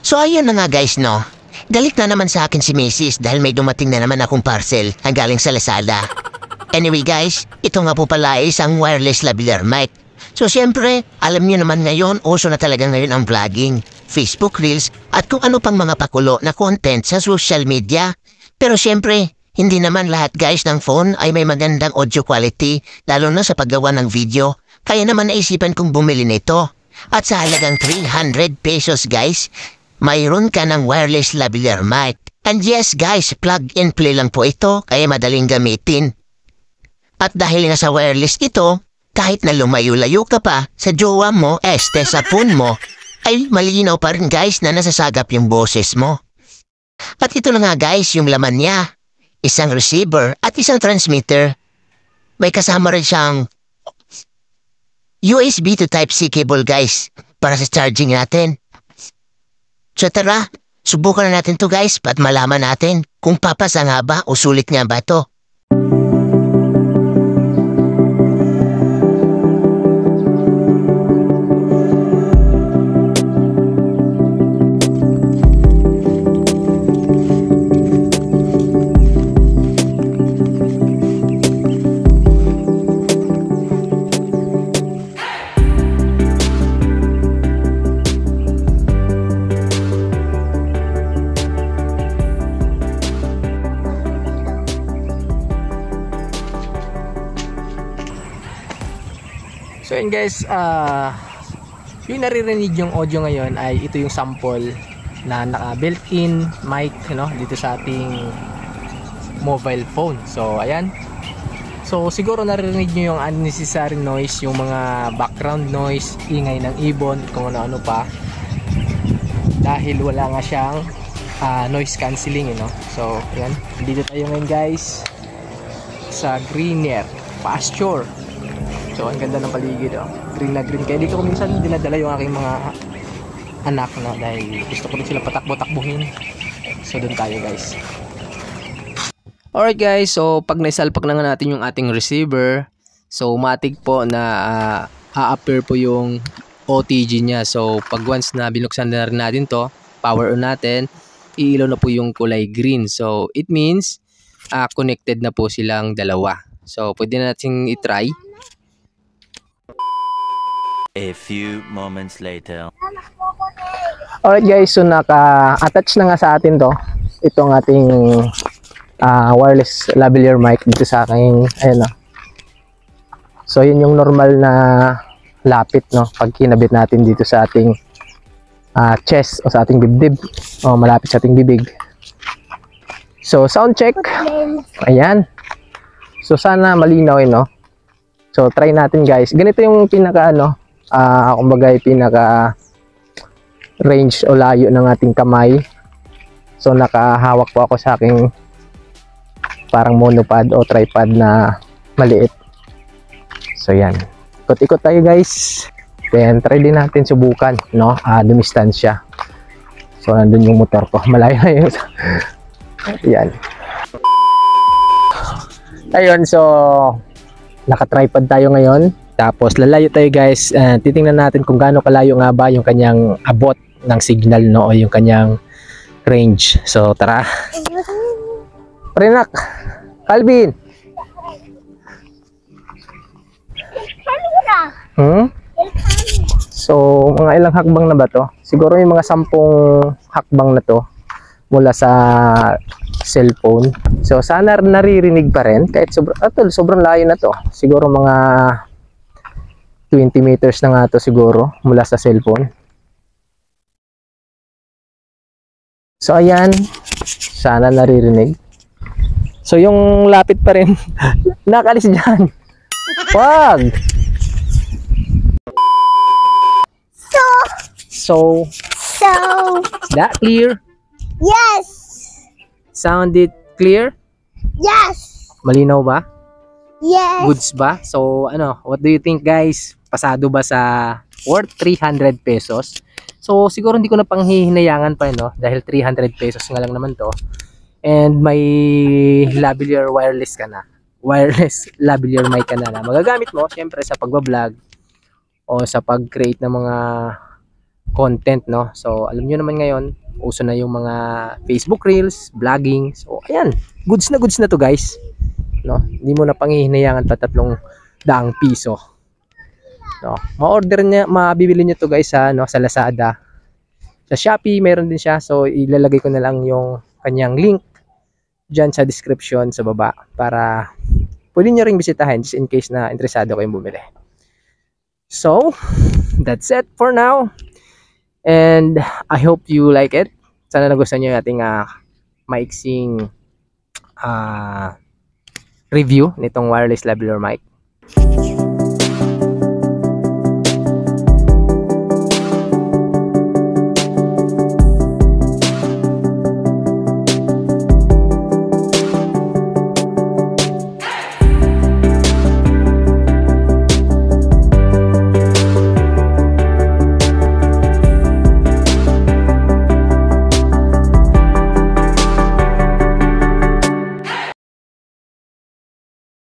So ayun na nga guys no. Galit na naman sa akin si Mrs. dahil may dumating na naman akong parcel na galing sa Lazada. Anyway guys, ito nga po pala ay isang wireless lavalier mic. So siyempre, alam niyo naman ngayon, uso na talaga ngayon ang vlogging, Facebook Reels at kung ano pang mga pakulo na content sa social media. Pero siyempre, hindi naman lahat guys ng phone ay may magandang audio quality lalo na sa paggawa ng video. Kaya naman naisipan kong bumili nito. At sa halagang 300 pesos guys, mayroon ka ng wireless lavalier mic. And yes guys, plug and play lang po ito kaya madaling gamitin. At dahil nga sa wireless ito, kahit na lumayo-layo ka pa sa jowa mo, sa phone mo, ay malinaw pa rin guys na nasasagap yung boses mo. At ito na nga guys yung laman niya. Isang receiver at isang transmitter. May kasama rin siyang USB to Type-C cable guys para sa charging natin. So tara, subukan na natin to guys at malaman natin kung papasa nga ba o sulit nga ba to. So yun guys, yung naririnig yung audio ngayon ay ito yung sample na naka built-in mic dito sa ating mobile phone. So ayan. So siguro naririnig nyo yung unnecessary noise, yung mga background noise, ingay ng ibon, kung ano-ano pa. Dahil wala nga siyang noise cancelling, So ayan, dito tayo ngayon guys sa Greener Pasture. So ang ganda ng paligid, green na green. Kaya dito ko minsan dinadala yung aking mga anak dahil gusto ko rin sila patakbo-takbuhin. So doon tayo guys. Alright guys, so pag naisalpak na nga natin yung ating receiver, so matik po na a-appear po yung OTG niya. So pag once na binuksan na rin natin to, power on natin, iilaw na po yung kulay green. So it means connected na po silang dalawa. So pwede na natin i-try. A few moments later. Alright guys, so naka-attach na nga sa atin to. Itong ating wireless lavalier mic dito sa aking, ayan So yun yung normal na lapit pag kinabit natin dito sa ating chest o sa ating dibdib. Malapit sa ating bibig. So sound check. Ayan. So sana malinaw So try natin guys. Ganito yung pinaka kumbaga pinaka range o layo ng ating kamay. So nakahawak po ako sa aking parang monopod o tripod na maliit. So yan, ikot-ikot tayo guys, then try din natin subukan dumistansya. So nandun yung motor ko, malayo na yun. Yan. Ayun, so naka-tripod tayo ngayon. Tapos lalayo tayo guys, titingnan natin kung gaano kalayo nga ba yung kanyang abot ng signal o yung kanyang range. So tara. Prenak, Calvin. So mga ilang hakbang na ba to? Siguro yung mga 10 hakbang na to mula sa cellphone. So sana naririnig pa rin kahit sobrang layo na to. Siguro mga 20 meters na nga to siguro mula sa cellphone. So ayan, sana naririnig. So yung lapit pa rin. Nakalis dyan. Wag! So is that clear? Yes. Sounded clear? Yes. Malinaw ba? Yes. Goods ba? So what do you think guys? Pasado ba sa worth 300 pesos? So siguro hindi ko na panghihinayangan pa dahil 300 pesos nga lang naman to. And may lavalier wireless ka na. Wireless lavalier mic ka na magagamit mo syempre sa pagba-vlog o sa pag-create ng mga content, no? So alam nyo naman ngayon, uso na yung mga Facebook Reels, vlogging. So ayan, goods na to guys, no? Hindi mo na panghihinayangan pa 300 piso, no? Ma-order niya, mabibili niyo to guys sa no, sa Lazada. Sa Shopee meron din siya. So ilalagay ko na lang yung kanyang link diyan sa description sa baba para pwede niyo ring bisitahin just in case na interesado kayong bumili. So that's it for now. And I hope you like it. Sana nagustuhan nyo yung ating maiksing review nitong wireless lavalier mic.